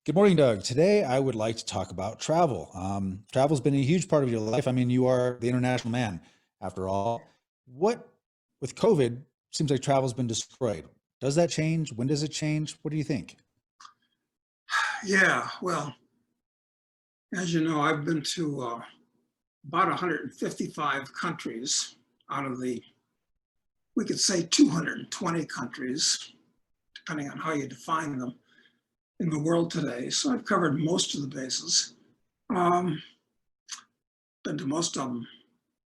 Good morning, Doug. Today, I would like to talk about travel. Travel's been a huge part of your life. I mean, you are the international man, after all. What, with COVID, seems like travel's been destroyed. Does that change? When does it change? What do you think? Yeah, well, as you know, I've been to about 155 countries out of the, we could say 220 countries, depending on how you define them in the world today. So I've covered most of the bases. Um, been to most of them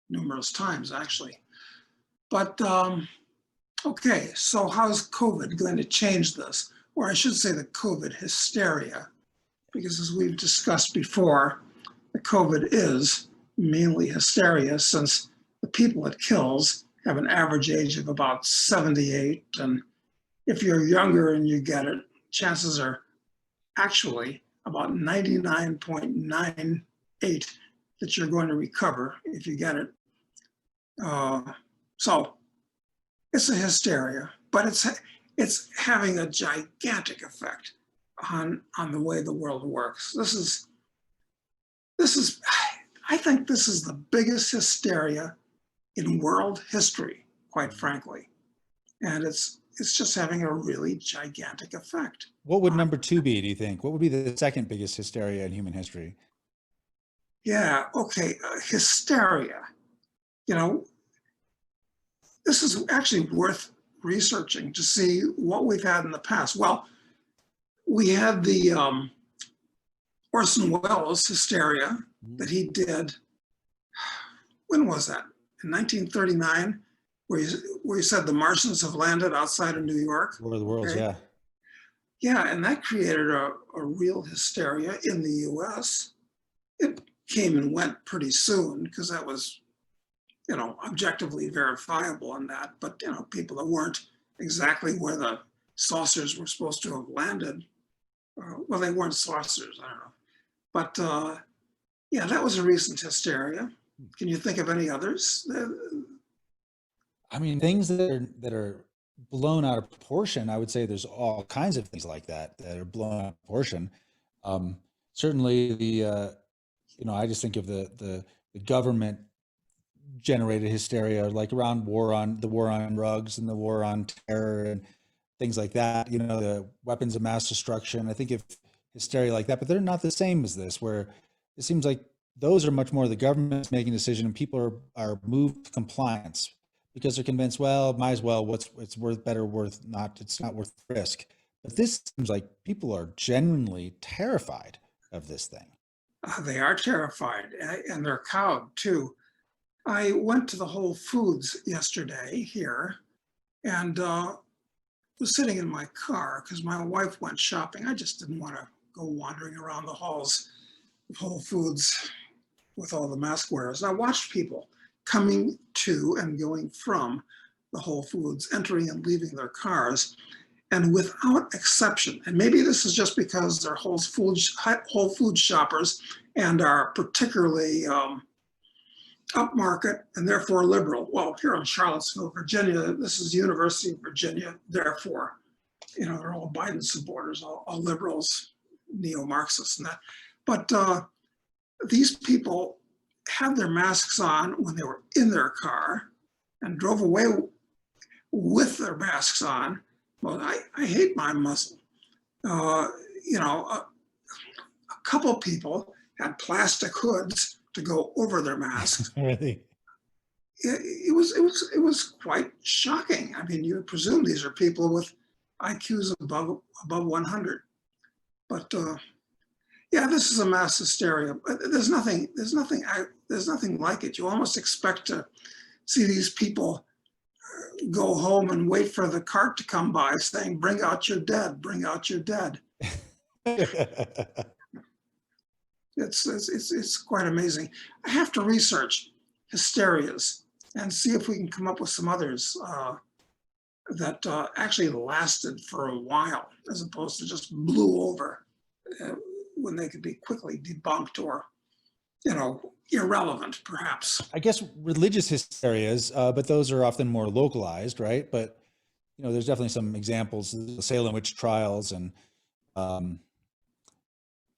numerous times, actually. But okay, so how's COVID going to change this? Or I should say the COVID hysteria, because as we've discussed before, the COVID is mainly hysteria since the people it kills have an average age of about 78. And if you're younger and you get it, chances are actually about 99.98 that you're going to recover if you get it. So it's a hysteria, but it's having a gigantic effect on the way the world works. This is I think this is the biggest hysteria in world history, quite frankly. And it's just having a really gigantic effect. What would number two be, do you think? What would be the second biggest hysteria in human history? Yeah, okay, hysteria. You know, this is actually worth researching to see what we've had in the past. Well, we had the Orson Welles hysteria that he did. When was that? In 1939, where he said the Martians have landed outside of New York. War of the Worlds, Okay. yeah. Yeah, and that created a real hysteria in the US. It came and went pretty soon because that was, objectively verifiable on that. But, people that weren't exactly where the saucers were supposed to have landed, well, they weren't saucers, I don't know. But yeah, that was a recent hysteria. Can you think of any others? I mean, things that are blown out of proportion. I would say there's all kinds of things like that are blown out of proportion. Um, Certainly, I just think of the government generated hysteria, like around the war on drugs and the war on terror and things like that. The weapons of mass destruction. I think of hysteria like that, but they're not the same as this, where it seems like those are much more the government's making a decision and people are moved to compliance because they're convinced, well, might as well, it's worth better worth not, it's not worth the risk. But this seems like people are genuinely terrified of this thing. They are terrified and they're cowed too. I went to the Whole Foods yesterday here and was sitting in my car because my wife went shopping. I just didn't want to go wandering around the halls of Whole Foods with all the mask wearers. And I watched people coming to and going from the Whole Foods, entering and leaving their cars. And without exception, and maybe this is just because they're Whole Food shoppers and are particularly upmarket and therefore liberal. Well, here in Charlottesville, Virginia, this is the University of Virginia, therefore, they're all Biden supporters, all liberals, neo-Marxists and that. But these people had their masks on when they were in their car and drove away with their masks on. Well, I hate my muzzle. A couple people had plastic hoods to go over their masks. Really? It was quite shocking. I mean, you would presume these are people with IQs above 100, but yeah, this is a mass hysteria. But there's nothing like it. You almost expect to see these people go home and wait for the cart to come by saying, "Bring out your dead, bring out your dead." It's quite amazing. I have to research hysterias and see if we can come up with some others that actually lasted for a while, as opposed to just blew over when they could be quickly debunked or, irrelevant, perhaps. I guess religious hysterias, but those are often more localized, right? But there's definitely some examples, the Salem witch trials, and um,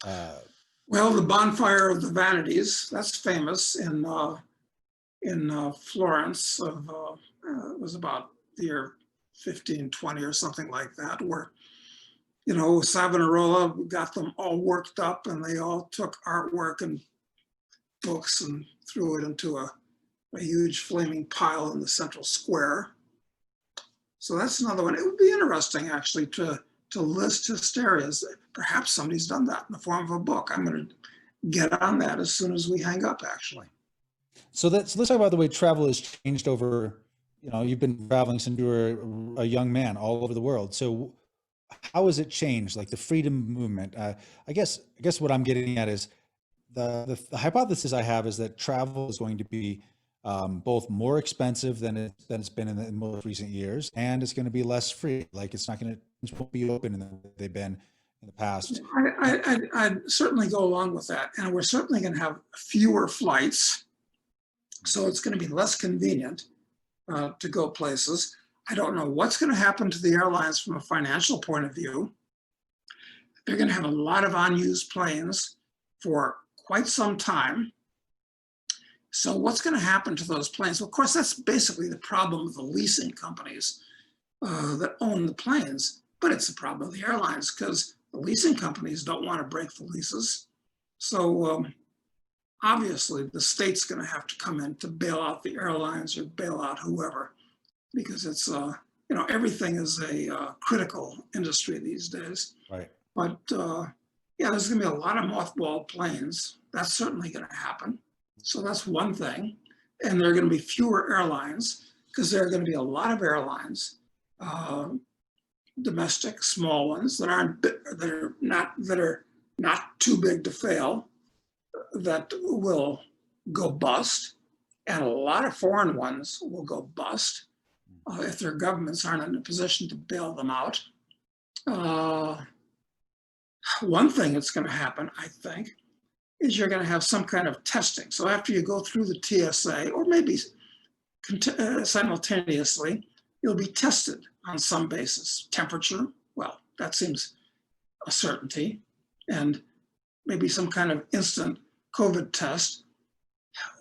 Well, the bonfire of the vanities, that's famous in Florence it was about the year 1520 or something like that, where, Savonarola got them all worked up and they all took artwork and books and threw it into a huge flaming pile in the central square. So that's another one. It would be interesting actually to list hysterias. Perhaps somebody's done that in the form of a book. I'm going to get on that as soon as we hang up, actually. So let's talk about the way travel has changed over, you've been traveling since you were a young man all over the world. So how has it changed? Like the freedom movement? I guess what I'm getting at is the hypothesis I have is that travel is going to be both more expensive than it's been in the most recent years, and it's going to be less free. Like it won't be open than they've been in the past. I'd certainly go along with that. And we're certainly going to have fewer flights. So it's going to be less convenient to go places. I don't know what's going to happen to the airlines from a financial point of view. They're going to have a lot of unused planes for quite some time. So what's going to happen to those planes? Well, of course, that's basically the problem of the leasing companies that own the planes, but it's the problem of the airlines because the leasing companies don't want to break the leases. So obviously the state's going to have to come in to bail out the airlines or bail out whoever, because it's, everything is a critical industry these days. Right. But yeah, there's going to be a lot of mothballed planes. That's certainly going to happen. So that's one thing. And there are going to be fewer airlines because there are going to be a lot of airlines, domestic, small ones that are not too big to fail, that will go bust, and a lot of foreign ones will go bust if their governments aren't in a position to bail them out. One thing that's going to happen, I think, is you're going to have some kind of testing. So after you go through the TSA, or maybe simultaneously, you'll be tested on some basis. Temperature, well, that seems a certainty. And maybe some kind of instant COVID test,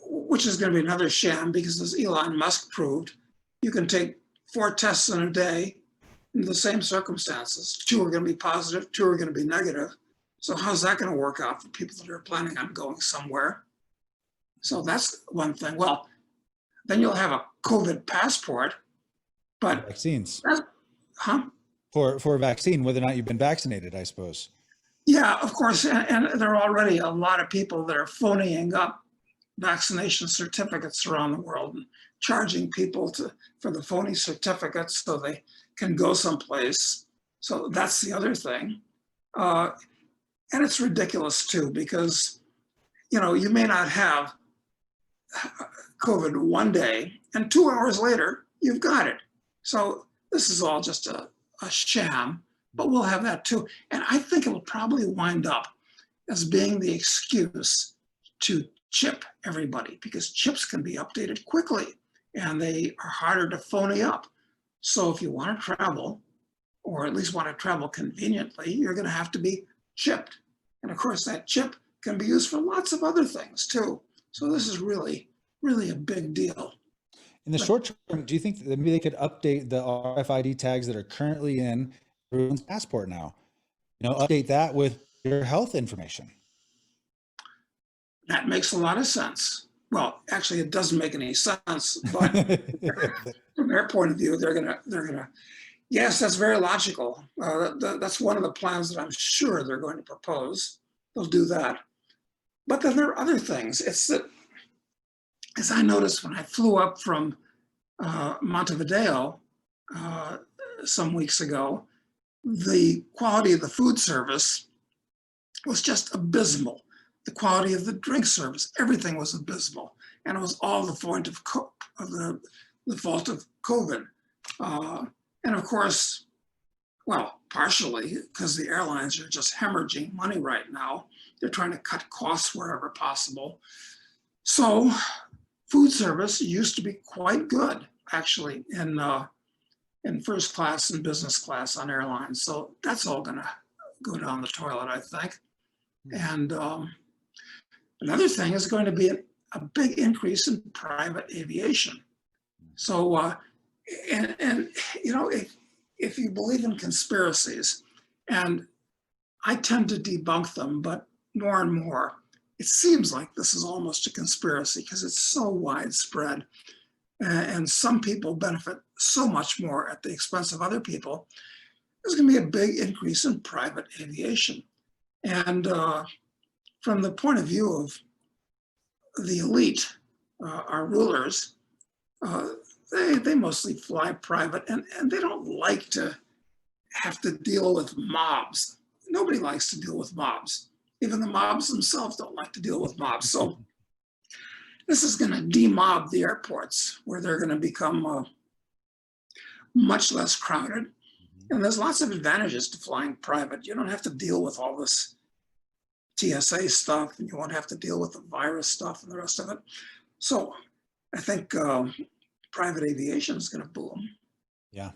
which is going to be another sham because, as Elon Musk proved, you can take 4 tests in a day in the same circumstances. 2 are going to be positive, 2 are going to be negative. So how's that going to work out for people that are planning on going somewhere? So that's one thing. Well, then you'll have a COVID passport, but vaccines. Huh? For a vaccine, whether or not you've been vaccinated, I suppose. Yeah, of course. And there are already a lot of people that are phoning up vaccination certificates around the world and charging people for the phony certificates so they can go someplace. So that's the other thing. And it's ridiculous too, because, you may not have COVID one day and 2 hours later, you've got it. So this is all just a sham, but we'll have that too. And I think it will probably wind up as being the excuse to chip everybody, because chips can be updated quickly and they are harder to phony up. So if you want to travel, or at least want to travel conveniently, you're going to have to be chipped. And of course, that chip can be used for lots of other things too. So this is really, really a big deal. In the short term, do you think that maybe they could update the RFID tags that are currently in everyone's passport now? Update that with your health information. That makes a lot of sense. Well, actually, it doesn't make any sense, but from their point of view, they're gonna. Yes, that's very logical. That's one of the plans that I'm sure they're going to propose. They'll do that. But then there are other things. It's that, as I noticed when I flew up from Montevideo some weeks ago, the quality of the food service was just abysmal. The quality of the drink service, everything was abysmal. And it was all the fault of COVID. And of course, well, partially because the airlines are just hemorrhaging money right now. They're trying to cut costs wherever possible. So food service used to be quite good, actually, in first class and business class on airlines. So that's all going to go down the toilet, I think. And another thing is going to be a big increase in private aviation. So, and you know, if you believe in conspiracies, and I tend to debunk them, but more and more, it seems like this is almost a conspiracy because it's so widespread. And some people benefit so much more at the expense of other people. There's going to be a big increase in private aviation. And from the point of view of the elite, our rulers, uh, they mostly fly private, and they don't like to have to deal with mobs. Nobody likes to deal with mobs. Even the mobs themselves don't like to deal with mobs. So this is going to demob the airports, where they're going to become much less crowded. And there's lots of advantages to flying private. You don't have to deal with all this TSA stuff, and you won't have to deal with the virus stuff and the rest of it. So I think private aviation is going to boom. Yeah.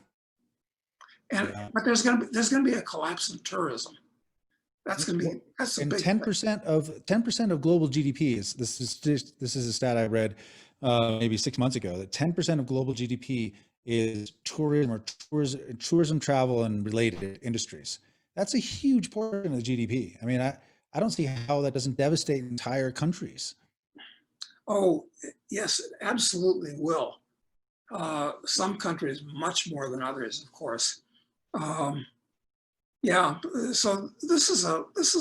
And Yeah. but there's going to be a collapse in tourism. That's going to be that's a And big 10% of global GDP is this is a stat I read maybe 6 months ago, that 10% of global GDP is tourism or tourism, travel, and related industries. That's a huge portion of the GDP. I mean, I don't see how that doesn't devastate entire countries. Oh, yes, it absolutely will. Some countries much more than others, of course. Um, yeah, so this is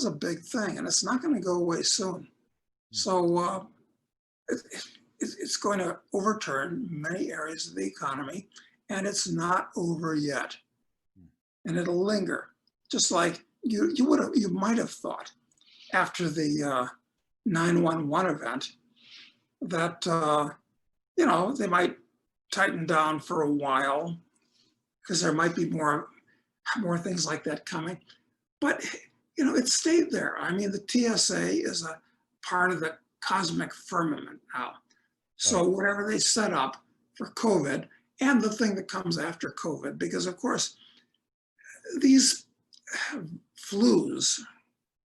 a big thing, and it's not going to go away soon. So it's going to overturn many areas of the economy, and it's not over yet, and it'll linger, just like you might have thought after the 9/11 event that you know, they might tighten down for a while because there might be more things like that coming. But you know, it stayed there. I mean, the TSA is a part of the cosmic firmament now. So Right. whatever they set up for COVID and the thing that comes after COVID, because of course these flus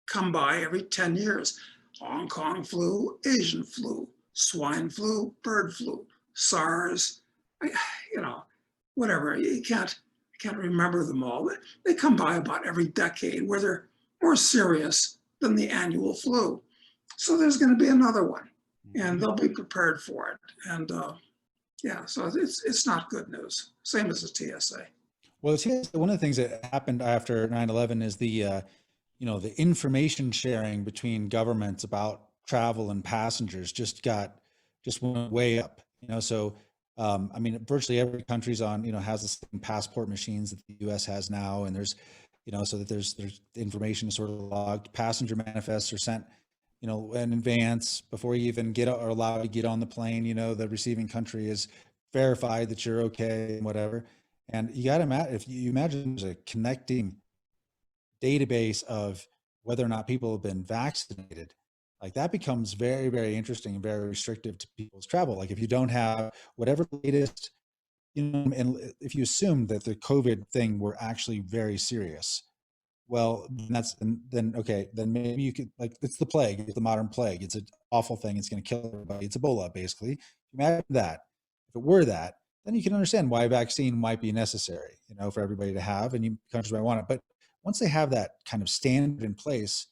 come by every 10 years. Hong Kong flu, Asian flu, swine flu, bird flu, SARS, you know, whatever. You can't remember them all. They come by about every decade, where they're more serious than the annual flu. So there's going to be another one, and they'll be prepared for it. And yeah, so it's not good news. Same as the TSA. Well, one of the things that happened after 9/11 is the the information sharing between governments about travel and passengers just went way up. So I mean, virtually every country's on has the same passport machines that the U.S. has now, and there's so that there's information sort of logged. Passenger manifests are sent in advance before you even get or allowed to get on the plane. The receiving country is verified that you're okay and whatever. And you got to imagine, if you imagine there's a connecting database of whether or not people have been vaccinated, like that becomes very, very interesting and very restrictive to people's travel. Like if you don't have whatever latest, and if you assume that the COVID thing were actually very serious, well, then okay, then maybe you could, like, it's the plague, it's the modern plague. It's an awful thing. It's going to kill everybody. It's Ebola, basically. Imagine that. If it were that, then you can understand why a vaccine might be necessary, for everybody to have, and countries might want it. But once they have that kind of standard in place,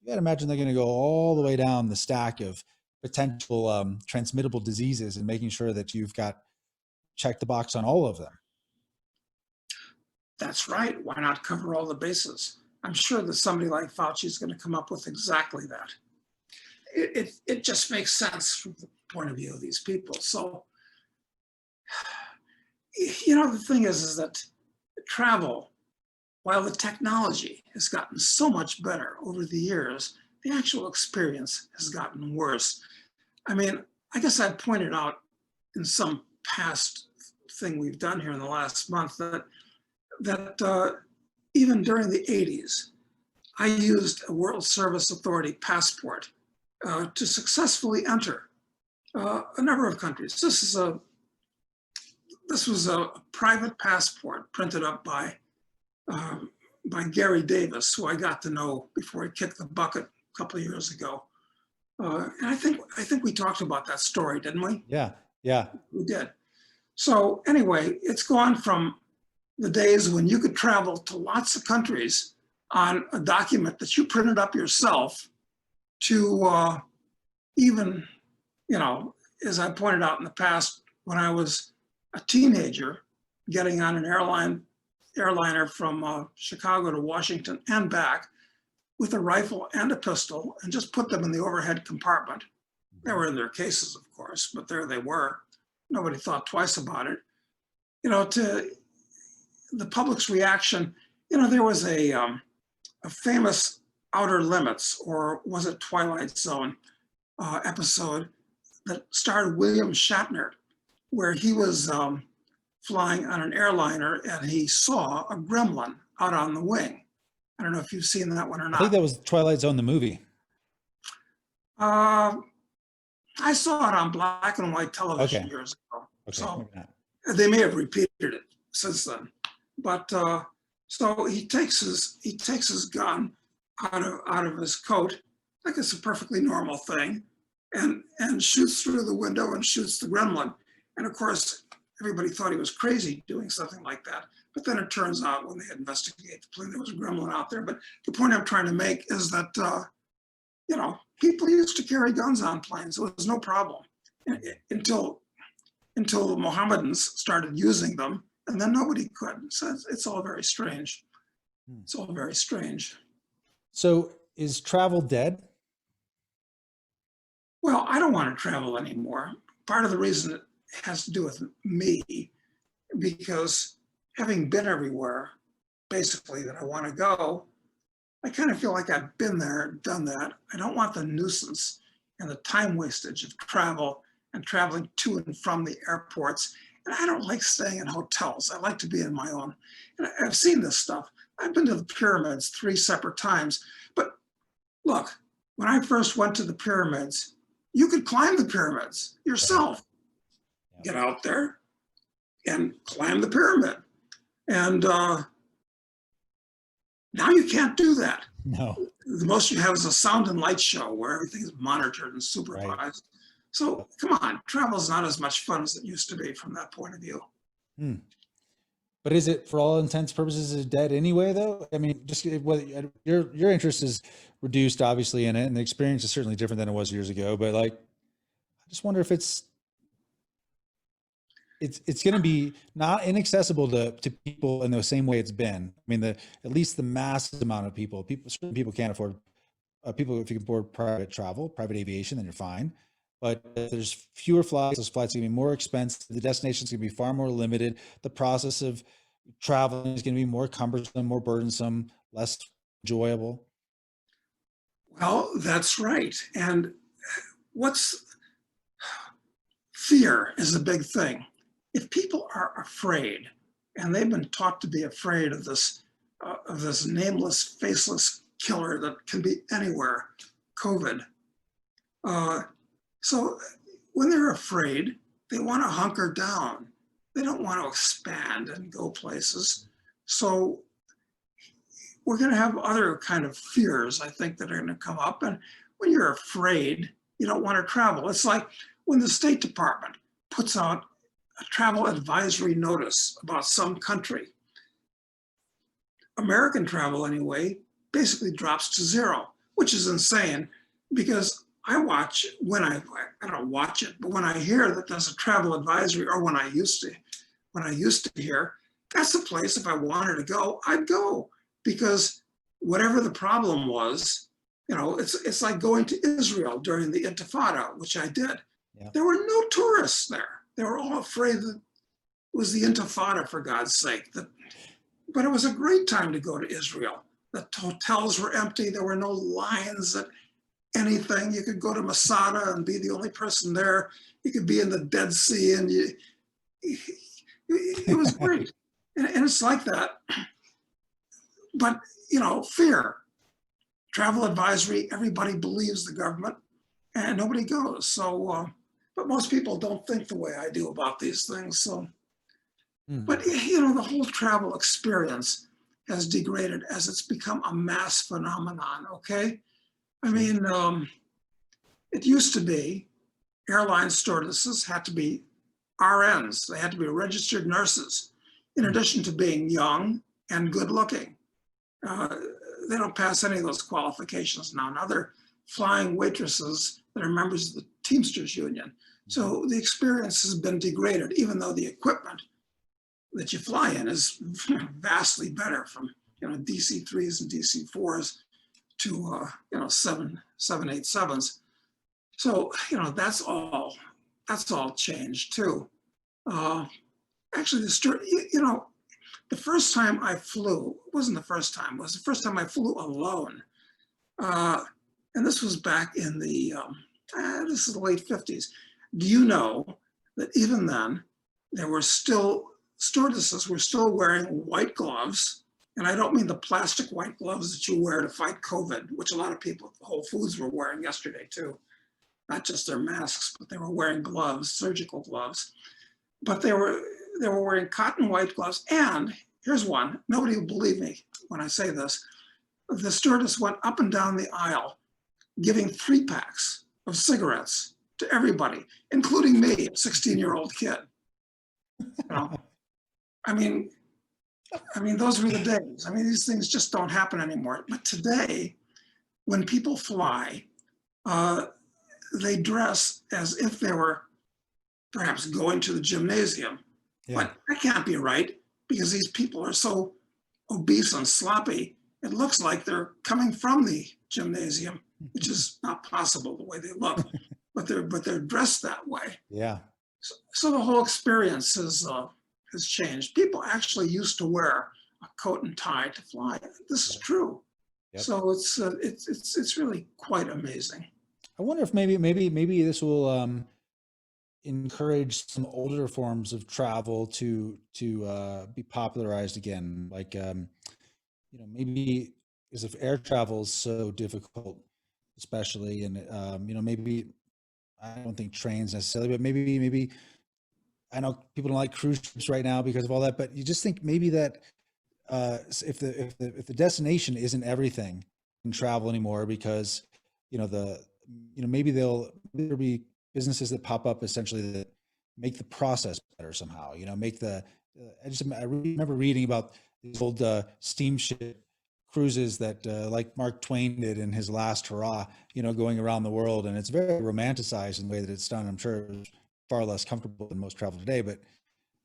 you got to imagine they're going to go all the way down the stack of potential transmittable diseases and making sure that you've got checked the box on all of them. That's right. Why not cover all the bases? I'm sure that somebody like Fauci is going to come up with exactly that. It just makes sense from the point of view of these people. So, the thing is that travel, while the technology has gotten so much better over the years, the actual experience has gotten worse. I mean, I guess I pointed out in some past thing we've done here in the last month that even during the 80s, I used a World Service Authority passport to successfully enter a number of countries. This was a private passport printed up by Gary Davis, who I got to know before he kicked the bucket couple of years ago. And I think we talked about that story, didn't we? Yeah. Yeah. We did. So anyway, it's gone from the days when you could travel to lots of countries on a document that you printed up yourself to even, as I pointed out in the past, when I was a teenager, getting on an airliner from Chicago to Washington and back with a rifle and a pistol and just put them in the overhead compartment. They were in their cases, of course, but there they were. Nobody thought twice about it. To the public's reaction, there was a famous Outer Limits, or was it Twilight Zone episode that starred William Shatner, where he was flying on an airliner and he saw a gremlin out on the wing. I don't know if you've seen that one or not. I think that was Twilight Zone, the movie. I saw it on black and white television years ago. Okay. So they may have repeated it since then. But so he takes his gun out of his coat, like it's a perfectly normal thing, and shoots through the window and shoots the gremlin. And of course, everybody thought he was crazy doing something like that. But then it turns out when they investigate the plane, there was a gremlin out there. But the point I'm trying to make is that, people used to carry guns on planes. It was no problem until the Mohammedans started using them, and then nobody could. So it's all very strange. It's all very strange. So is travel dead? Well, I don't want to travel anymore. Part of the reason it has to do with me, because having been everywhere, basically, that I want to go, I kind of feel like I've been there, done that. I don't want the nuisance and the time wastage of travel and traveling to and from the airports. And I don't like staying in hotels. I like to be in my own. And I've seen this stuff. I've been to the pyramids 3 separate times. But look, when I first went to the pyramids, you could climb the pyramids yourself. Get out there and climb the pyramid. And now you can't do that. No. The most you have is a sound and light show where everything is monitored and supervised. Right. So come on, travel is not as much fun as it used to be from that point of view. But is it, for all intents and purposes, is dead anyway, though? I mean, just whether your interest is reduced, obviously, in it, and the experience is certainly different than it was years ago. But I just wonder if it's going to be not inaccessible to people in the same way it's been. I mean, at least the massive amount of people, certain people can't afford, people, if you can afford private travel, private aviation, then you're fine. But if there's fewer flights, those flights are going to be more expensive. The destination's going to be far more limited. The process of traveling is going to be more cumbersome, more burdensome, less enjoyable. Well, that's right. And fear is a big thing. If people are afraid, and they've been taught to be afraid of this nameless, faceless killer that can be anywhere, COVID. So when they're afraid, they want to hunker down. They don't want to expand and go places. So we're going to have other kind of fears, I think, that are going to come up. And when you're afraid, you don't want to travel. It's like when the State Department puts out a travel advisory notice about some country. American travel, anyway, basically drops to 0, which is insane, because I don't watch it, but when I hear that there's a travel advisory, or when I used to hear, that's the place, if I wanted to go, I'd go, because whatever the problem was, it's like going to Israel during the Intifada, which I did. Yeah. There were no tourists there. They were all afraid that it was the Intifada, for God's sake. But it was a great time to go to Israel. The hotels were empty. There were no lines at anything. You could go to Masada and be the only person there. You could be in the Dead Sea, and it was great. And it's like that. But, fear. Travel advisory, everybody believes the government, and nobody goes. So, but most people don't think the way I do about these things. So, but the whole travel experience has degraded as it's become a mass phenomenon. Okay, I mean, it used to be airline stewardesses had to be RNs. They had to be registered nurses, in addition to being young and good looking. Uh, they don't pass any of those qualifications now. Now they're flying waitresses that are members of the Teamsters Union. So the experience has been degraded, even though the equipment that you fly in is vastly better, from DC-3s and DC-4s to 787s. So that's all changed too. Actually, the first time I flew, it wasn't the first time, it was the first time I flew alone. And this was back in this is the late 50s. Do you know that even then, stewardesses were still wearing white gloves? And I don't mean the plastic white gloves that you wear to fight COVID, which a lot of people at Whole Foods were wearing yesterday too. Not just their masks, but they were wearing gloves, surgical gloves. But they were wearing cotton white gloves. And here's one, nobody will believe me when I say this. The stewardess went up and down the aisle giving 3-packs of cigarettes to everybody, including me, a 16-year-old kid. I mean, those were the days. I mean, these things just don't happen anymore. But today, when people fly, they dress as if they were perhaps going to the gymnasium. Yeah. But that can't be right, because these people are so obese and sloppy. It looks like they're coming from the gymnasium, which is not possible the way they look, but they're dressed that way. Yeah. So the whole experience has changed. People actually used to wear a coat and tie to fly. This is true. Yep. So it's really quite amazing. I wonder if maybe this will encourage some older forms of travel to be popularized again. Like maybe because if air travel is so difficult, especially, and maybe I don't think trains necessarily, but maybe I know people don't like cruise ships right now because of all that, but you just think maybe that if the destination isn't everything in travel anymore, because maybe there'll be businesses that pop up essentially that make the process better somehow. I remember reading about these old steamship cruises that like Mark Twain did in his last hurrah, going around the world, and it's very romanticized in the way that it's done. I'm sure it's far less comfortable than most travel today, but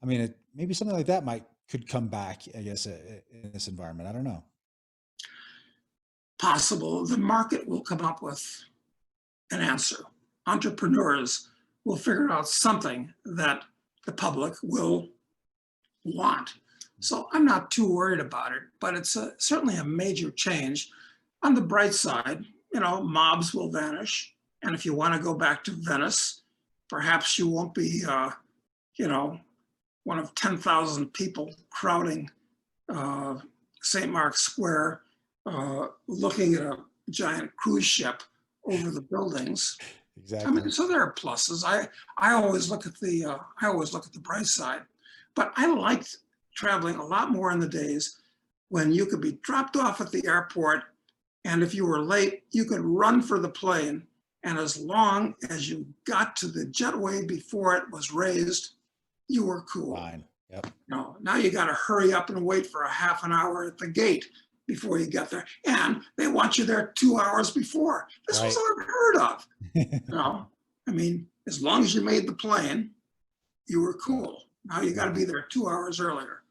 I mean, maybe something like that could come back, I guess, in this environment. I don't know. Possible. The market will come up with an answer. Entrepreneurs will figure out something that the public will want. So I'm not too worried about it, but it's certainly a major change. On the bright side, mobs will vanish. And if you want to go back to Venice, perhaps you won't be, one of 10,000 people crowding St. Mark's Square, looking at a giant cruise ship over the buildings. Exactly. I mean, so there are pluses. I always look at the bright side, but I liked traveling a lot more in the days when you could be dropped off at the airport, and if you were late, you could run for the plane, and as long as you got to the jetway before it was raised, you were cool. Fine. Yep. Now you got to hurry up and wait for a half an hour at the gate before you get there, and they want you there 2 hours before. This was unheard of. I mean, as long as you made the plane, you were cool. Now you got to be there 2 hours earlier.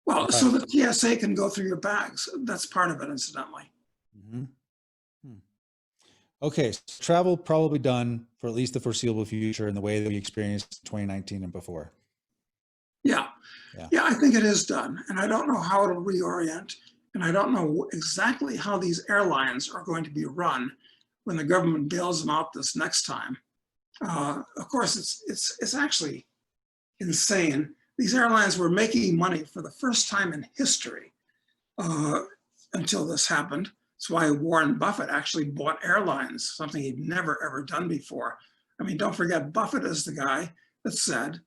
Well, so the TSA can go through your bags. That's part of it, incidentally. Mm-hmm. Okay, so travel probably done for at least the foreseeable future in the way that we experienced 2019 and before. Yeah, I think it is done. And I don't know how it'll reorient. And I don't know exactly how these airlines are going to be run when the government bails them out this next time. Of course, it's actually insane. These airlines were making money for the first time in history until this happened. That's why Warren Buffett actually bought airlines, something he'd never, ever done before. I mean, don't forget, Buffett is the guy that said,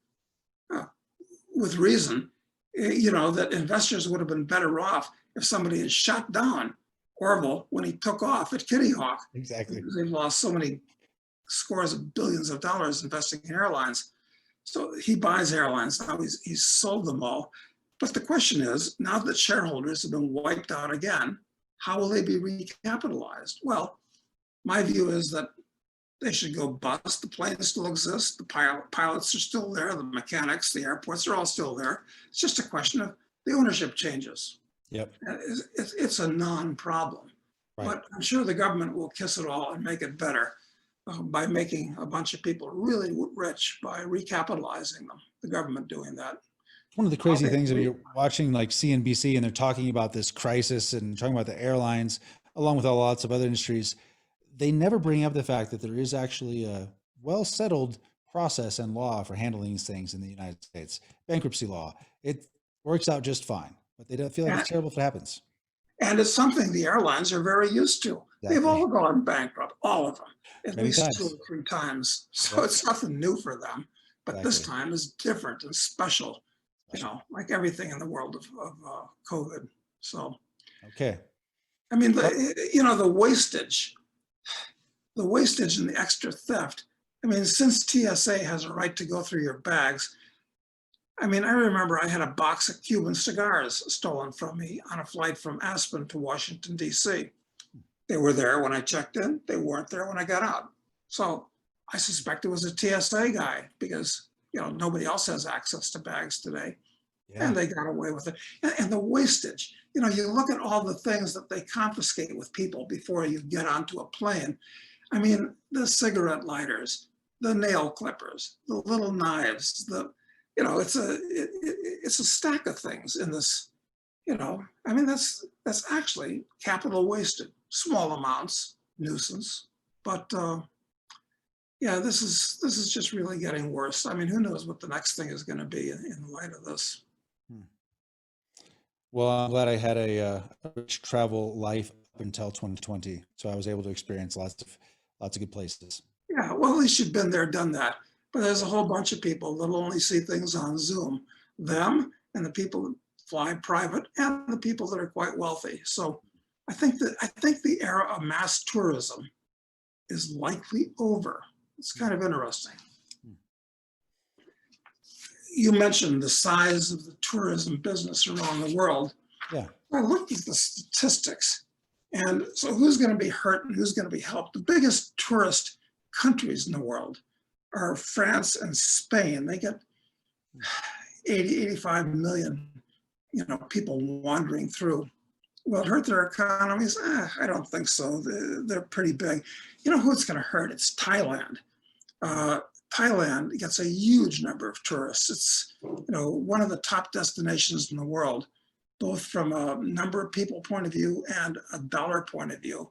with reason, that investors would have been better off if somebody had shut down Orville when he took off at Kitty Hawk Exactly. because they lost so many scores of billions of dollars investing in airlines. So he buys airlines. Now he's sold them all. But the question is, now that shareholders have been wiped out again, how will they be recapitalized? Well, my view is that they should go bust. The planes still exist. The pilots are still there. The mechanics, the airports are all still there. It's just a question of the ownership changes. Yep. It's a non-problem. Right. But I'm sure the government will kiss it all and make it better by making a bunch of people really rich by recapitalizing them. The government doing that. One of the crazy things, if you're watching like CNBC and they're talking about this crisis and talking about the airlines, along with lots of other industries, they never bring up the fact that there is actually a well-settled process and law for handling these things in the United States. Bankruptcy law. It works out just fine, but they don't feel like it's terrible if it happens. And it's something the airlines are very used to. Exactly. They've all gone bankrupt, all of them, at least 2 or 3 times. So it's nothing new for them. But this time is different and special, you know, like everything in the world of COVID. So, okay. I mean, the wastage and the extra theft. I mean, since TSA has a right to go through your bags, I mean, I remember I had a box of Cuban cigars stolen from me on a flight from Aspen to Washington, D.C. They were there when I checked in. They weren't there when I got out. So I suspect it was a TSA guy because, you know, nobody else has access to bags today. Yeah. And they got away with it. And the wastage, you know, you look at all the things that they confiscate with people before you get onto a plane. I mean, the cigarette lighters, the nail clippers, the little knives, you know, it's a stack of things in this, you know, I mean, that's actually capital wasted, small amounts, nuisance, but yeah, this is just really getting worse. I mean, who knows what the next thing is going to be in light of this. Well, I'm glad I had a rich travel life up until 2020, so I was able to experience lots of good places. Yeah, well, at least you've been there, done that. But there's a whole bunch of people that'll only see things on Zoom. Them and the people that fly private and the people that are quite wealthy. So I think the era of mass tourism is likely over. It's kind of interesting. You mentioned the size of the tourism business around the world. Yeah. I looked at the statistics. And so who's going to be hurt and who's going to be helped? The biggest tourist countries in the world are France and Spain. They get 85 million, you know, people wandering through. Will it hurt their economies? I don't think so. They're pretty big. You know who it's going to hurt? It's Thailand. Thailand gets a huge number of tourists. It's, you know, one of the top destinations in the world, both from a number of people point of view and a dollar point of view.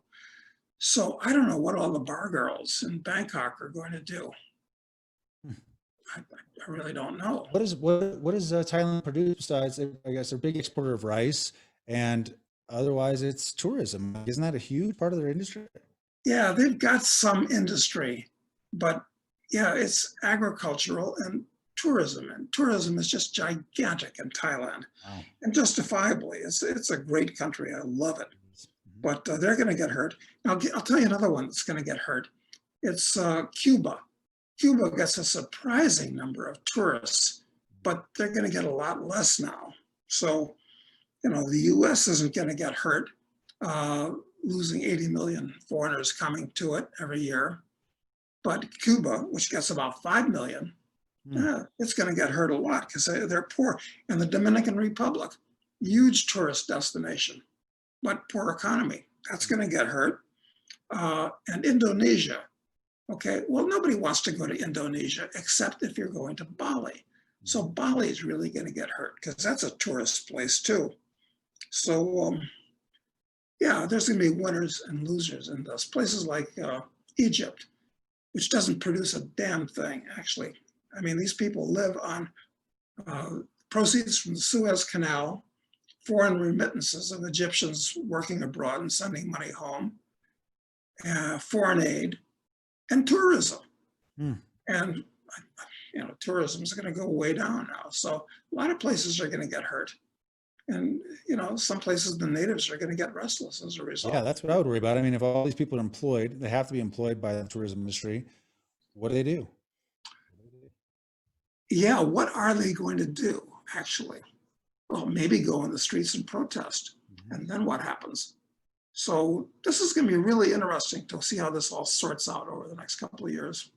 So I don't know what all the bar girls in Bangkok are going to do. I really don't know. What does Thailand produce besides, I guess, they're a big exporter of rice, and otherwise it's tourism. Isn't that a huge part of their industry? Yeah, they've got some industry, but yeah, it's agricultural and tourism is just gigantic in Thailand. Wow. And justifiably, it's a great country. I love it, but they're going to get hurt. I'll tell you another one that's going to get hurt. It's Cuba. Cuba gets a surprising number of tourists, but they're going to get a lot less now. So, you know, the US isn't going to get hurt, losing 80 million foreigners coming to it every year. But Cuba, which gets about 5 million, it's going to get hurt a lot because they're poor. And the Dominican Republic, huge tourist destination, but poor economy. That's going to get hurt. And Indonesia. Okay, well, nobody wants to go to Indonesia except if you're going to Bali. So Bali is really going to get hurt because that's a tourist place too. So yeah, there's going to be winners and losers in this. Places like Egypt, which doesn't produce a damn thing, actually. I mean, these people live on proceeds from the Suez Canal, foreign remittances of Egyptians working abroad and sending money home, foreign aid, and tourism. And, you know, tourism is going to go way down now. So a lot of places are going to get hurt. And, some places the natives are going to get restless as a Yeah, result. that's what I would worry about. I mean, if all these people are employed, they have to be employed by the tourism industry. What do they do? Yeah, what are they going to do, actually? Well, maybe go in the streets and protest. Mhm. And then what happens? So this is going to be really interesting to see how this all sorts out over the next couple of years.